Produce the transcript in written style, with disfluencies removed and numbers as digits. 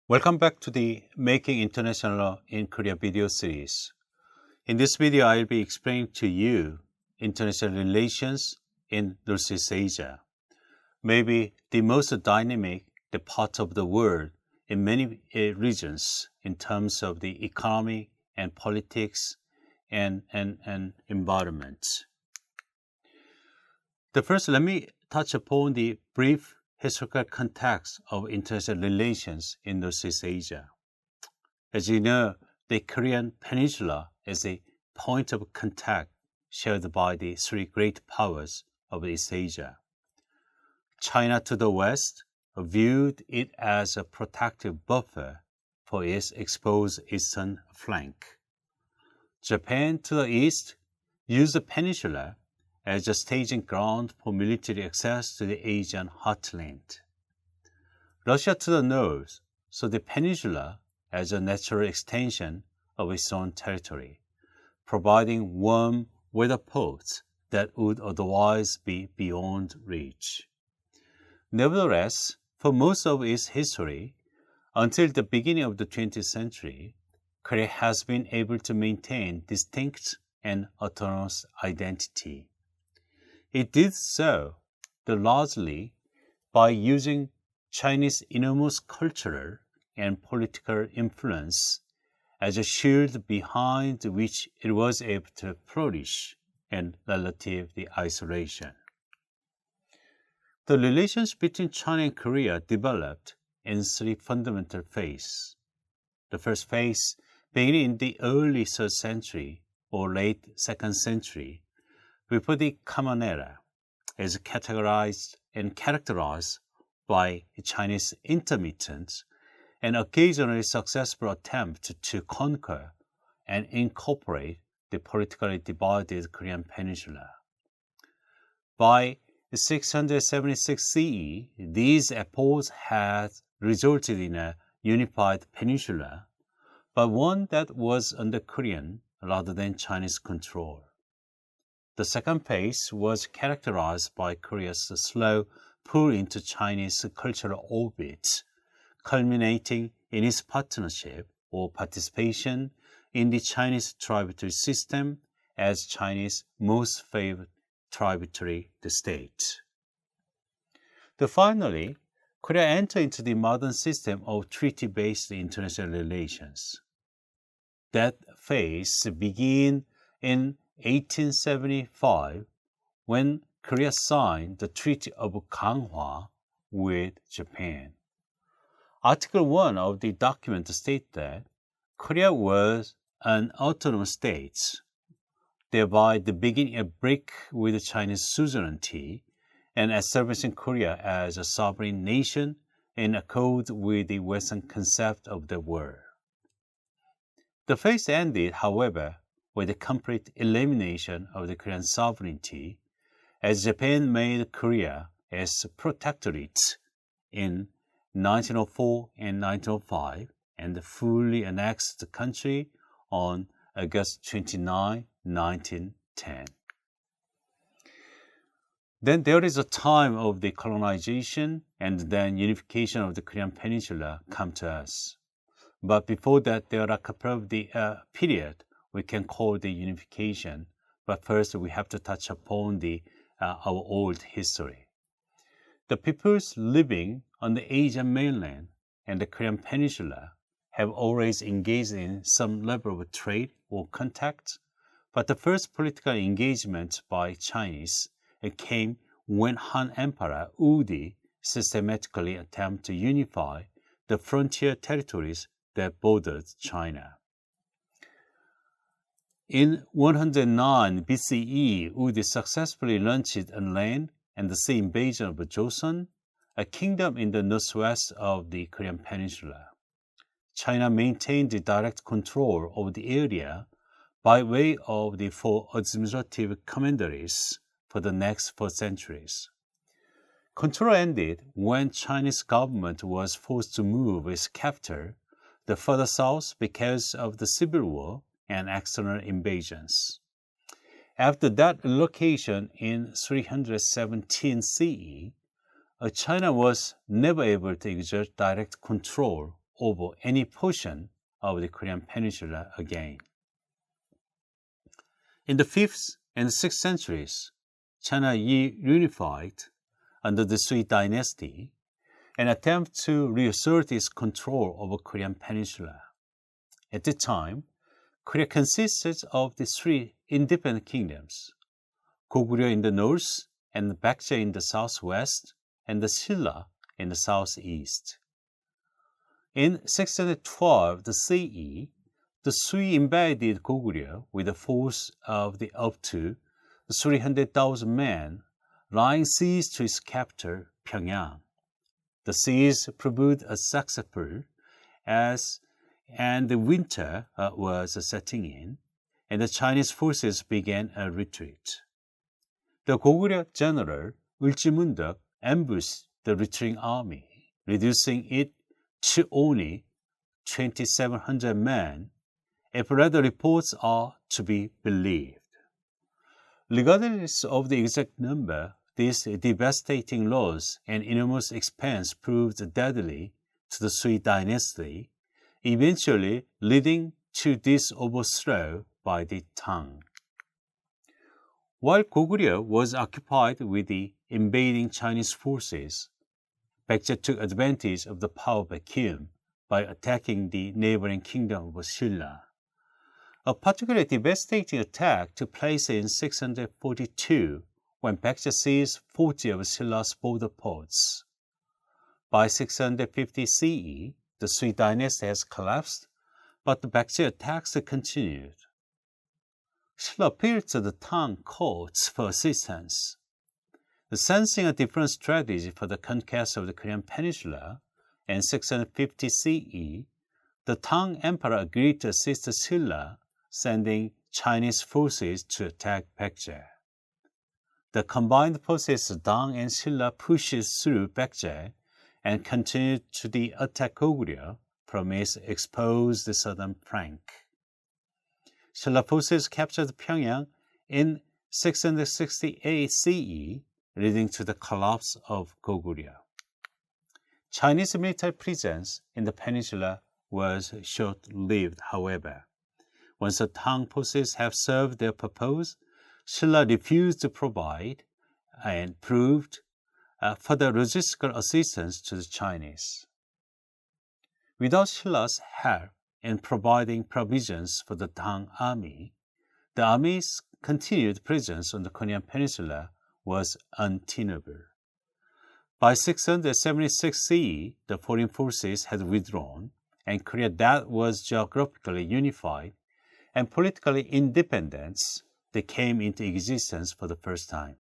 Welcome back to the Making International Law in Korea video series. In this video, I'll be explaining to you international relations in Northeast Asia, maybe the most dynamic part of the world in many regions in terms of the economy and politics and environment. First, let me touch upon the brief historical context of international relations in Northeast Asia. As you know, the Korean Peninsula is a point of contact shared by the three great powers of East Asia. China to the west viewed it as a protective buffer for its exposed eastern flank. Japan to the east used the peninsula as a staging ground for military access to the Asian heartland. Russia to the north saw the peninsula as a natural extension of its own territory, providing warm weather ports that would otherwise be beyond reach. Nevertheless, for most of its history, until the beginning of the 20th century, Korea has been able to maintain distinct and autonomous identity. It did so largely by using Chinese enormous cultural and political influence as a shield behind which it was able to flourish in relative isolation. The relations between China and Korea developed in three fundamental phases. The first phase, beginning in the early 3rd century or late 2nd century, before the Common Era, is categorized and characterized by Chinese intermittent and occasionally successful attempt to conquer and incorporate the politically divided Korean peninsula. By 676 CE, these efforts had resulted in a unified peninsula, but one that was under Korean rather than Chinese control. The second phase was characterized by Korea's slow pull into Chinese cultural orbit, culminating in its partnership or participation in the Chinese tributary system as China's most favored tributary state. Finally, Korea entered into the modern system of treaty-based international relations. That phase began in 1875, when Korea signed the Treaty of Ganghwa with Japan. Article 1 of the document states that Korea was an autonomous state, thereby beginning a break with Chinese suzerainty and establishing Korea as a sovereign nation in accord with the Western concept of the world. The phase ended, however, with the complete elimination of the Korean sovereignty, as Japan made Korea its protectorate in 1904 and 1905 and fully annexed the country on August 29, 1910. Then there is a time of the colonization and then unification of the Korean peninsula come to us. But before that, there are a couple of the period we can call the unification, but first we have to touch upon our old history. The peoples living on the Asian mainland and the Korean peninsula have always engaged in some level of trade or contact, but the first political engagement by Chinese came when Han Emperor Udi systematically attempted to unify the frontier territories that bordered China. In 109 BCE, Udi successfully launched on land and the sea invasion of Joseon, a kingdom in the northwest of the Korean peninsula. China maintained the direct control of the area by way of the 4 administrative commanderies for the next 4 centuries. Control ended when Chinese government was forced to move its capital the further south because of the civil war and external invasions. After that relocation in 317 CE, China was never able to exert direct control over any portion of the Korean peninsula again. In the 5th and 6th centuries, China reunified under the Sui dynasty and attempted to reassert its control over Korean peninsula. At the time, Korea consisted of the 3 independent kingdoms, Goguryeo in the north and Baekje in the southwest and the Silla in the southeast. In 612 CE, the Sui invaded Goguryeo with a force of up to 300,000 men, laying siege to its capital, Pyongyang. The siege proved successful and the winter was setting in, and the Chinese forces began a retreat. The Goguryeo general Uljimundeok ambushed the retreating army, reducing it to only 2,700 men, if rather reports are to be believed. Regardless of the exact number, this devastating loss and enormous expense proved deadly to the Sui dynasty, eventually leading to this overthrow by the Tang. While Goguryeo was occupied with the invading Chinese forces, Baekje took advantage of the power vacuum by attacking the neighboring kingdom of Silla. A particularly devastating attack took place in 642 when Baekje seized 40 of Silla's border ports. By 650 CE, the Sui dynasty has collapsed, but the Baekje attacks continued. Silla appealed to the Tang courts for assistance. Sensing a different strategy for the conquest of the Korean peninsula, in 650 CE, the Tang emperor agreed to assist Silla, sending Chinese forces to attack Baekje. The combined forces of Tang and Silla pushed through Baekje and continued to attack Goguryeo from its exposed southern flank. Silla forces captured Pyongyang in 668 CE, leading to the collapse of Goguryeo. Chinese military presence in the peninsula was short-lived, however. Once the Tang forces have served their purpose, Silla refused to provide and proved further logistical assistance to the Chinese. Without Silla's help in providing provisions for the Tang army, the army's continued presence on the Korean peninsula was untenable. By 676 CE, the foreign forces had withdrawn, and Korea that was geographically unified and politically independent, they came into existence for the first time.